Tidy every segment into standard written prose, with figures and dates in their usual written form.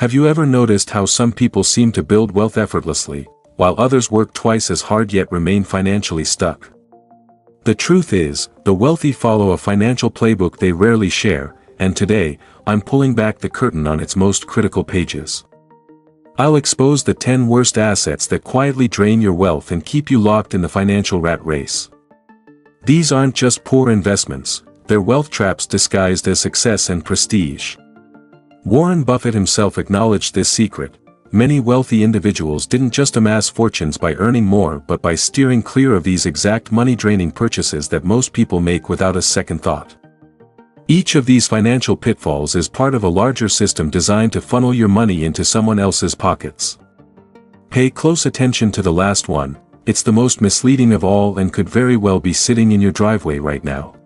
Have you ever noticed how some people seem to build wealth effortlessly, while others work twice as hard yet remain financially stuck? The truth is, the wealthy follow a financial playbook they rarely share, and today, I'm pulling back the curtain on its most critical pages. I'll expose the 10 worst assets that quietly drain your wealth and keep you locked in the financial rat race. These aren't just poor investments, they're wealth traps disguised as success and prestige. Warren Buffett himself acknowledged this secret. Many wealthy individuals didn't just amass fortunes by earning more but by steering clear of these exact money-draining purchases that most people make without a second thought. Each of these financial pitfalls is part of a larger system designed to funnel your money into someone else's pockets. Pay close attention to the last one, it's the most misleading of all and could very well be sitting in your driveway right now.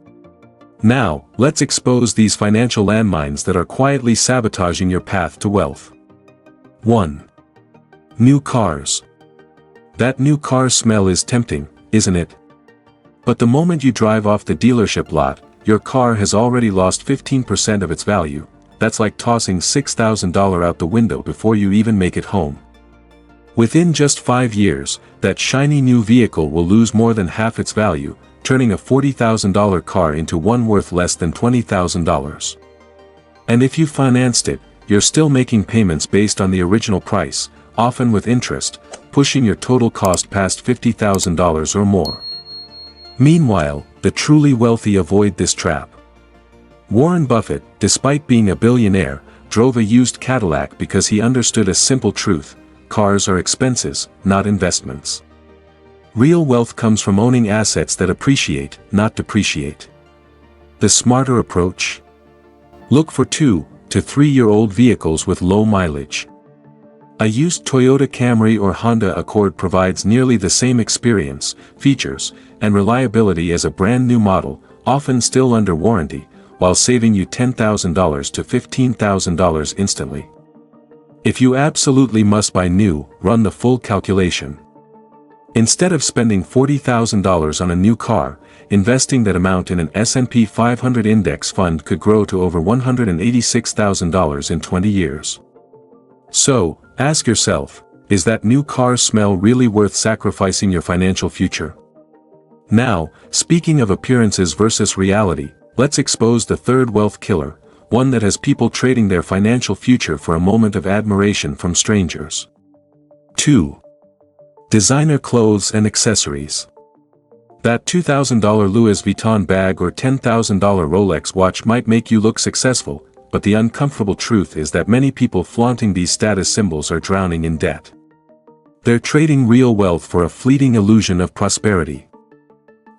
Now, let's expose these financial landmines that are quietly sabotaging your path to wealth. 1. New cars. That new car smell is tempting, isn't it? But the moment you drive off the dealership lot, your car has already lost 15% of its value. That's like tossing $6,000 out the window before you even make it home. Within just 5 years, that shiny new vehicle will lose more than half its value, turning a $40,000 car into one worth less than $20,000. And if you financed it, you're still making payments based on the original price, often with interest, pushing your total cost past $50,000 or more. Meanwhile, the truly wealthy avoid this trap. Warren Buffett, despite being a billionaire, drove a used Cadillac because he understood a simple truth: cars are expenses, not investments. Real wealth comes from owning assets that appreciate, not depreciate. The smarter approach? Look for 2 to 3-year-old vehicles with low mileage. A used Toyota Camry or Honda Accord provides nearly the same experience, features, and reliability as a brand new model, often still under warranty, while saving you $10,000 to $15,000 instantly. If you absolutely must buy new, run the full calculation. Instead of spending $40,000 on a new car, investing that amount in an S&P 500 index fund could grow to over $186,000 in 20 years. So, ask yourself, is that new car smell really worth sacrificing your financial future? Now, speaking of appearances versus reality, let's expose the third wealth killer, one that has people trading their financial future for a moment of admiration from strangers. 2. Designer clothes and accessories. That $2,000 Louis Vuitton bag or $10,000 Rolex watch might make you look successful, but the uncomfortable truth is that many people flaunting these status symbols are drowning in debt. They're trading real wealth for a fleeting illusion of prosperity.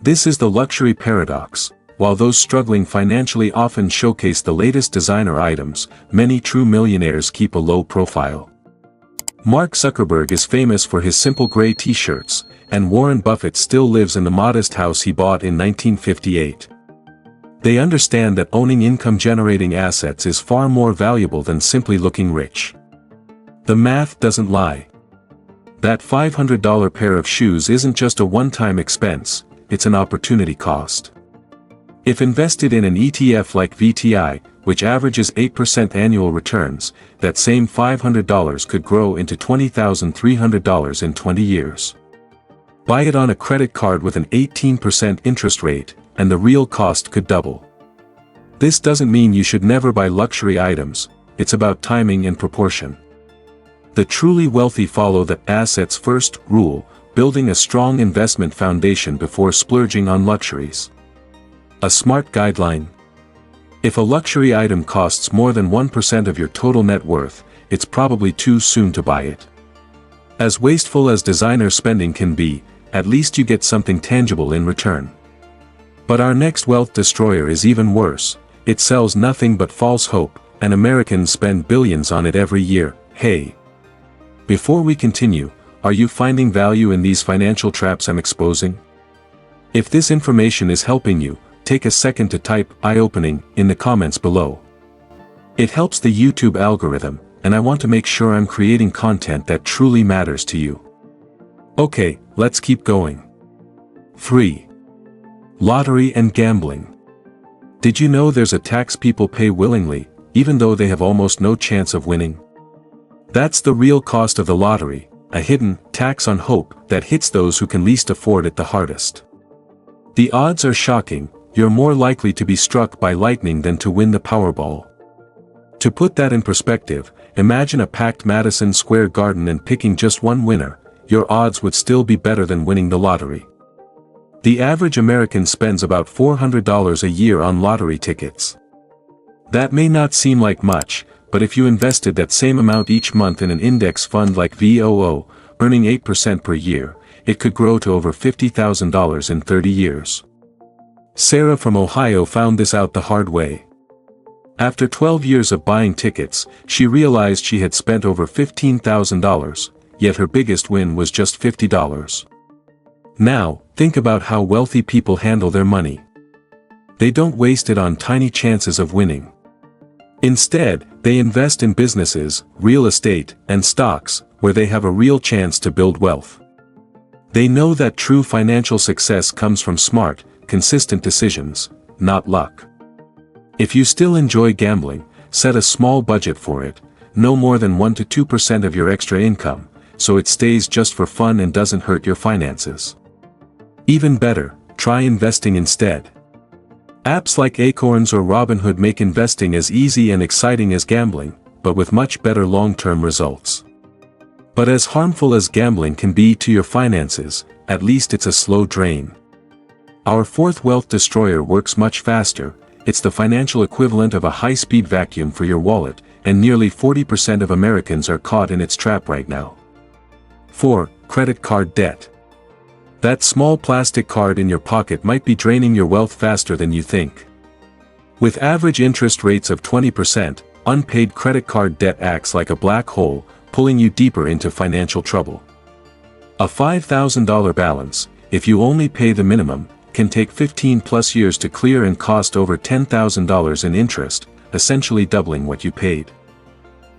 This is the luxury paradox. While those struggling financially often showcase the latest designer items, many true millionaires keep a low profile. Mark Zuckerberg is famous for his simple gray t-shirts, and Warren Buffett still lives in the modest house he bought in 1958. They understand that owning income-generating assets is far more valuable than simply looking rich. The math doesn't lie. That $500 pair of shoes isn't just a one-time expense, it's an opportunity cost. If invested in an ETF like VTI, which averages 8% annual returns, that same $500 could grow into $20,300 in 20 years. Buy it on a credit card with an 18% interest rate, and the real cost could double. This doesn't mean you should never buy luxury items, it's about timing and proportion. The truly wealthy follow the assets first rule, building a strong investment foundation before splurging on luxuries. A smart guideline: if a luxury item costs more than 1% of your total net worth, it's probably too soon to buy it. As wasteful as designer spending can be, at least you get something tangible in return. But our next wealth destroyer is even worse. It sells nothing but false hope, and Americans spend billions on it every year. Hey! Before we continue, are you finding value in these financial traps I'm exposing? If this information is helping you, take a second to type "eye-opening" in the comments below. It helps the YouTube algorithm, and I want to make sure I'm creating content that truly matters to you. Okay, let's keep going. 3. Lottery and gambling. Did you know there's a tax people pay willingly, even though they have almost no chance of winning? That's the real cost of the lottery, a hidden tax on hope that hits those who can least afford it the hardest. The odds are shocking. You're more likely to be struck by lightning than to win the Powerball. To put that in perspective, imagine a packed Madison Square Garden and picking just one winner. Your odds would still be better than winning the lottery. The average American spends about $400 a year on lottery tickets. That may not seem like much, but if you invested that same amount each month in an index fund like VOO, earning 8% per year, it could grow to over $50,000 in 30 years. Sarah from Ohio found this out the hard way. After 12 years of buying tickets, she realized she had spent over $15,000, yet her biggest win was just $50. Now, think about how wealthy people handle their money. They don't waste it on tiny chances of winning. Instead, they invest in businesses, real estate, and stocks, where they have a real chance to build wealth. They know that true financial success comes from smart, consistent decisions, not luck. If you still enjoy gambling, set a small budget for it, no more than 1 to 2% of your extra income, so it stays just for fun and doesn't hurt your finances. Even better, try investing instead. Apps like Acorns or Robinhood make investing as easy and exciting as gambling, but with much better long-term results. But as harmful as gambling can be to your finances, at least it's a slow drain. Our fourth wealth destroyer works much faster. It's the financial equivalent of a high-speed vacuum for your wallet, and nearly 40% of Americans are caught in its trap right now. 4. Credit card debt. That small plastic card in your pocket might be draining your wealth faster than you think. With average interest rates of 20%, unpaid credit card debt acts like a black hole, pulling you deeper into financial trouble. A $5,000 balance, if you only pay the minimum, can take 15+ years to clear and cost over $10,000 in interest, essentially doubling what you paid.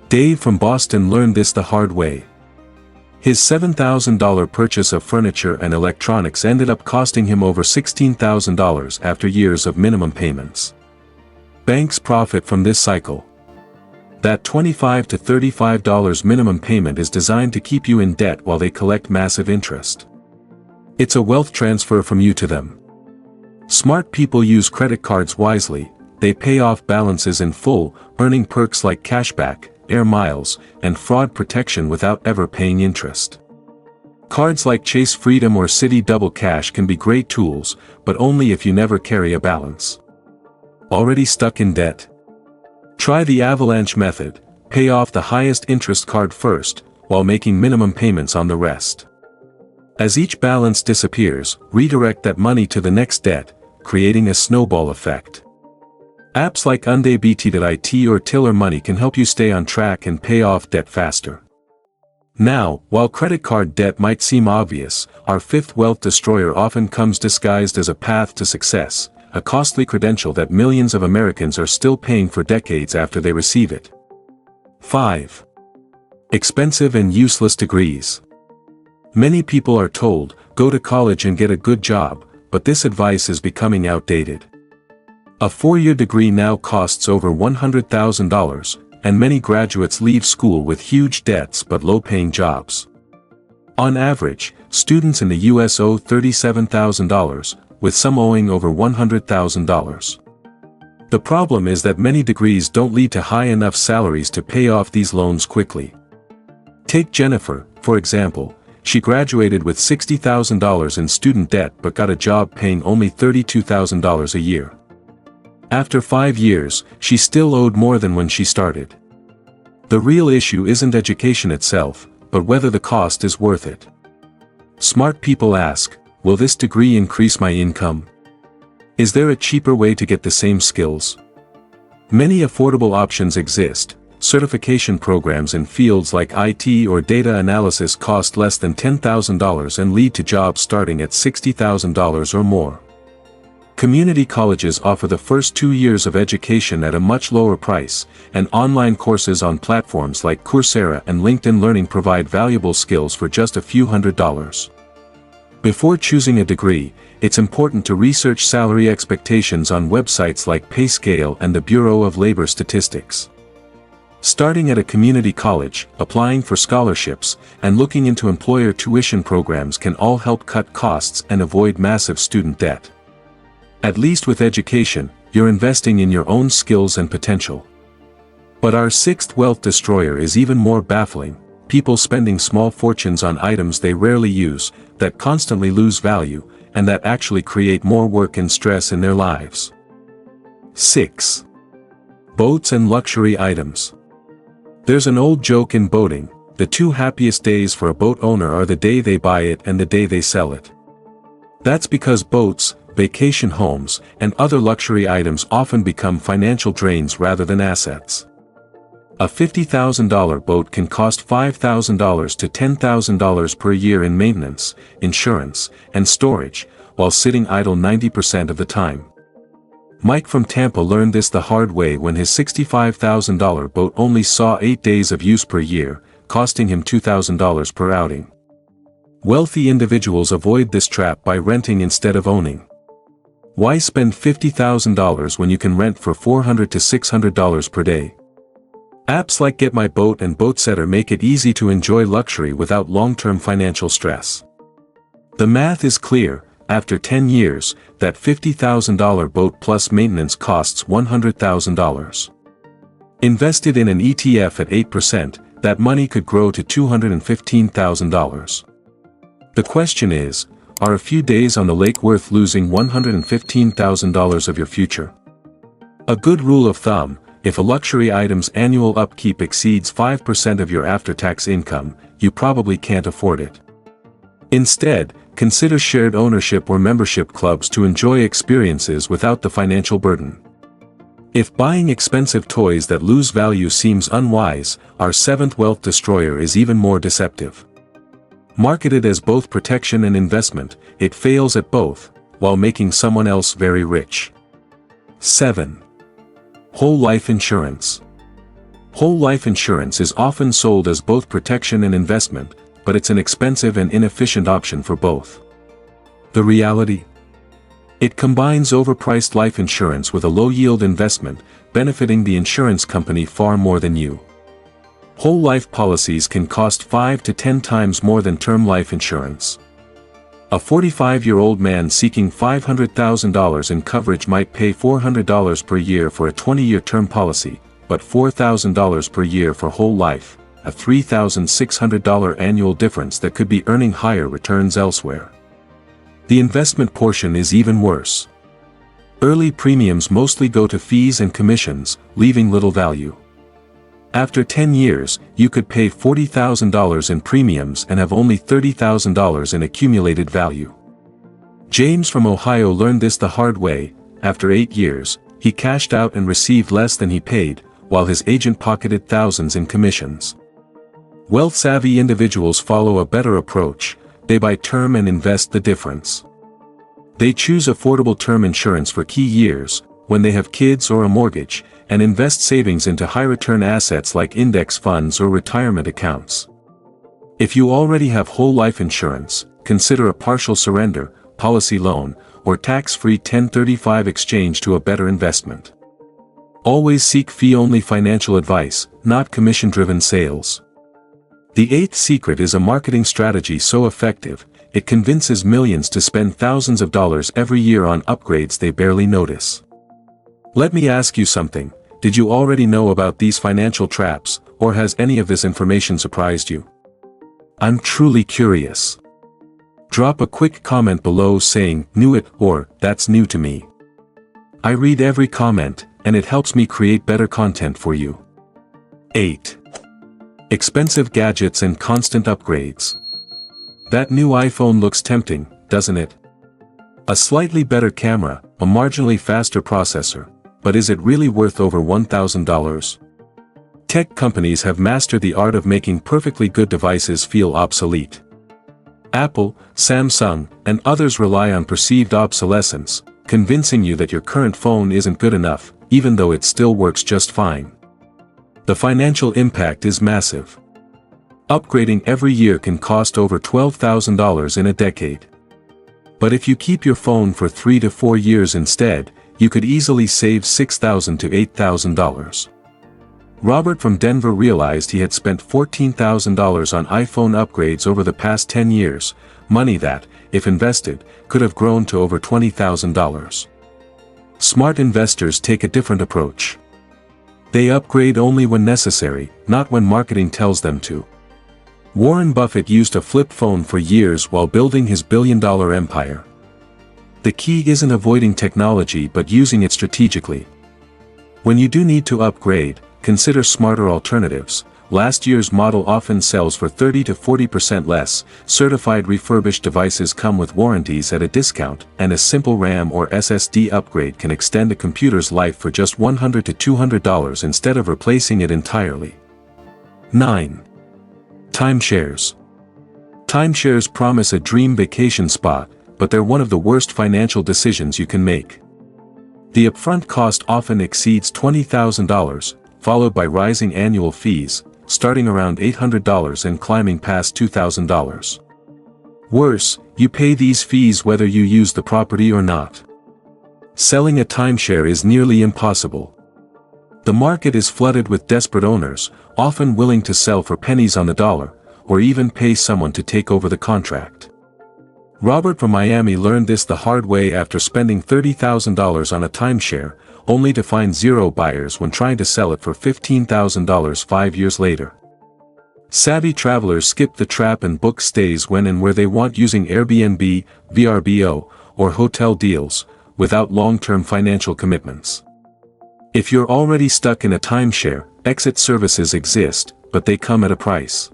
Dave from Boston learned this the hard way. His $7,000 purchase of furniture and electronics ended up costing him over $16,000 after years of minimum payments. Banks profit from this cycle. That $25 to $35 minimum payment is designed to keep you in debt while they collect massive interest. It's a wealth transfer from you to them. Smart people use credit cards wisely. They pay off balances in full, earning perks like cashback, air miles, and fraud protection without ever paying interest. Cards like Chase Freedom or Citi Double Cash can be great tools, but only if you never carry a balance. Already stuck in debt? Try the avalanche method. Pay off the highest interest card first, while making minimum payments on the rest. As each balance disappears, redirect that money to the next debt, creating a snowball effect. Apps like UndeBT.it or Tiller Money can help you stay on track and pay off debt faster. Now, while credit card debt might seem obvious, our fifth wealth destroyer often comes disguised as a path to success, a costly credential that millions of Americans are still paying for decades after they receive it. 5. Expensive and useless degrees. Many people are told, go to college and get a good job, but this advice is becoming outdated. A 4-year degree now costs over $100,000, and many graduates leave school with huge debts but low-paying jobs. On average, students in the U.S. owe $37,000, with some owing over $100,000. The problem is that many degrees don't lead to high enough salaries to pay off these loans quickly. Take Jennifer, for example. She graduated with $60,000 in student debt but got a job paying only $32,000 a year. After 5 years, she still owed more than when she started. The real issue isn't education itself, but whether the cost is worth it. Smart people ask, will this degree increase my income? Is there a cheaper way to get the same skills? Many affordable options exist. Certification programs in fields like IT or data analysis cost less than $10,000 and lead to jobs starting at $60,000 or more. Community colleges offer the first 2 years of education at a much lower price, and online courses on platforms like Coursera and LinkedIn Learning provide valuable skills for just a few $100s. Before choosing a degree, it's important to research salary expectations on websites like PayScale and the Bureau of Labor Statistics. Starting at a community college, applying for scholarships, and looking into employer tuition programs can all help cut costs and avoid massive student debt. At least with education, you're investing in your own skills and potential. But our sixth wealth destroyer is even more baffling: people spending small fortunes on items they rarely use, that constantly lose value, and that actually create more work and stress in their lives. 6. Boats and luxury items. There's an old joke in boating: the two happiest days for a boat owner are the day they buy it and the day they sell it. That's because boats, vacation homes, and other luxury items often become financial drains rather than assets. A $50,000 boat can cost $5,000 to $10,000 per year in maintenance, insurance, and storage, while sitting idle 90% of the time. Mike from Tampa learned this the hard way when his $65,000 boat only saw 8 days of use per year, costing him $2,000 per outing. Wealthy individuals avoid this trap by renting instead of owning. Why spend $50,000 when you can rent for $400 to $600 per day? Apps like Get My Boat and BoatSetter make it easy to enjoy luxury without long-term financial stress. The math is clear: after 10 years, that $50,000 boat plus maintenance costs $100,000. Invested in an ETF at 8%, that money could grow to $215,000. The question is, are a few days on the lake worth losing $115,000 of your future? A good rule of thumb: if a luxury item's annual upkeep exceeds 5% of your after-tax income, you probably can't afford it. Instead, consider shared ownership or membership clubs to enjoy experiences without the financial burden. If buying expensive toys that lose value seems unwise, our seventh wealth destroyer is even more deceptive. Marketed as both protection and investment, it fails at both, while making someone else very rich. 7. Whole life insurance. Whole life insurance is often sold as both protection and investment, but it's an expensive and inefficient option for both. The reality? It combines overpriced life insurance with a low-yield investment, benefiting the insurance company far more than you. Whole life policies can cost 5 to 10 times more than term life insurance. A 45-year-old man seeking $500,000 in coverage might pay $400 per year for a 20-year term policy, but $4,000 per year for whole life, a $3,600 annual difference that could be earning higher returns elsewhere. The investment portion is even worse. Early premiums mostly go to fees and commissions, leaving little value. After 10 years, you could pay $40,000 in premiums and have only $30,000 in accumulated value. James from Ohio learned this the hard way. After 8 years, he cashed out and received less than he paid, while his agent pocketed thousands in commissions. Wealth-savvy individuals follow a better approach: they buy term and invest the difference. They choose affordable term insurance for key years, when they have kids or a mortgage, and invest savings into high-return assets like index funds or retirement accounts. If you already have whole life insurance, consider a partial surrender, policy loan, or tax-free 1035 exchange to a better investment. Always seek fee-only financial advice, not commission-driven sales. The eighth secret is a marketing strategy so effective, it convinces millions to spend thousands of dollars every year on upgrades they barely notice. Let me ask you something: did you already know about these financial traps, or has any of this information surprised you? I'm truly curious. Drop a quick comment below saying, "Knew it," or "That's new to me." I read every comment, and it helps me create better content for you. 8. Expensive gadgets and constant upgrades. That new iPhone looks tempting, doesn't it? A slightly better camera, a marginally faster processor. But is it really worth over $1,000? Tech companies have mastered the art of making perfectly good devices feel obsolete. Apple, Samsung, and others rely on perceived obsolescence, convincing you that your current phone isn't good enough, even though it still works just fine. The financial impact is massive. Upgrading every year can cost over $12,000 in a decade. But if you keep your phone for 3 to 4 years instead, you could easily save $6,000 to $8,000. Robert from Denver realized he had spent $14,000 on iPhone upgrades over the past 10 years, money that, if invested, could have grown to over $20,000. Smart investors take a different approach. They upgrade only when necessary, not when marketing tells them to. Warren Buffett used a flip phone for years while building his billion-dollar empire. The key isn't avoiding technology but using it strategically. When you do need to upgrade, consider smarter alternatives. Last year's model often sells for 30 to 40% less, certified refurbished devices come with warranties at a discount, and a simple RAM or SSD upgrade can extend a computer's life for just $100 to $200 instead of replacing it entirely. 9. Timeshares. Timeshares promise a dream vacation spot, but they're one of the worst financial decisions you can make. The upfront cost often exceeds $20,000, followed by rising annual fees, starting around $800 and climbing past $2,000. Worse, you pay these fees whether you use the property or not. Selling a timeshare is nearly impossible. The market is flooded with desperate owners, often willing to sell for pennies on the dollar, or even pay someone to take over the contract. Robert from Miami learned this the hard way after spending $30,000 on a timeshare, only to find zero buyers when trying to sell it for $15,000 5 years later. Savvy travelers skip the trap and book stays when and where they want using Airbnb, VRBO, or hotel deals, without long-term financial commitments. If you're already stuck in a timeshare, exit services exist, but they come at a price.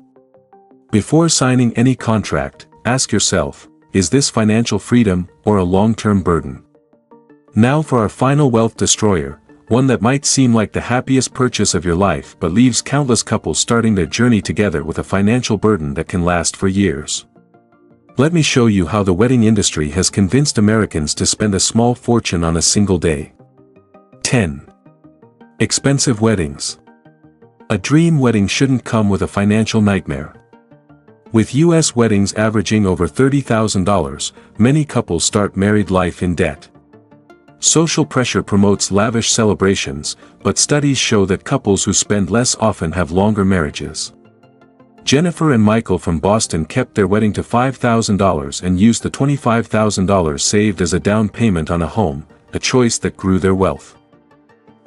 Before signing any contract, ask yourself, is this financial freedom or a long-term burden? Now for our final wealth destroyer, one that might seem like the happiest purchase of your life but leaves countless couples starting their journey together with a financial burden that can last for years. Let me show you how the wedding industry has convinced Americans to spend a small fortune on a single day. 10. Expensive weddings. A dream wedding shouldn't come with a financial nightmare. With U.S. weddings averaging over $30,000, many couples start married life in debt. Social pressure promotes lavish celebrations, but studies show that couples who spend less often have longer marriages. Jennifer and Michael from Boston kept their wedding to $5,000 and used the $25,000 saved as a down payment on a home, a choice that grew their wealth.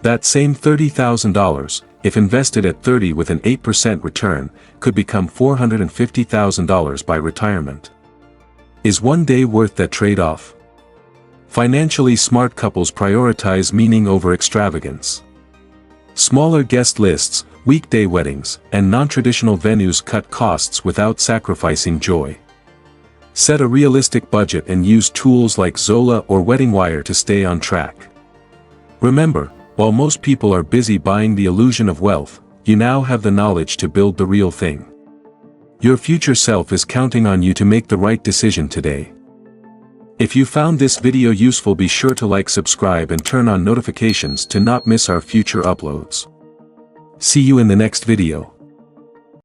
That same $30,000, if invested at 30 with an 8% return, could become $450,000 by retirement. Is one day worth that trade-off? Financially smart couples prioritize meaning over extravagance. Smaller guest lists, weekday weddings, and non-traditional venues cut costs without sacrificing joy. Set a realistic budget and use tools like Zola or WeddingWire to stay on track. Remember, while most people are busy buying the illusion of wealth, you now have the knowledge to build the real thing. Your future self is counting on you to make the right decision today. If you found this video useful, be sure to like, subscribe, and turn on notifications to not miss our future uploads. See you in the next video.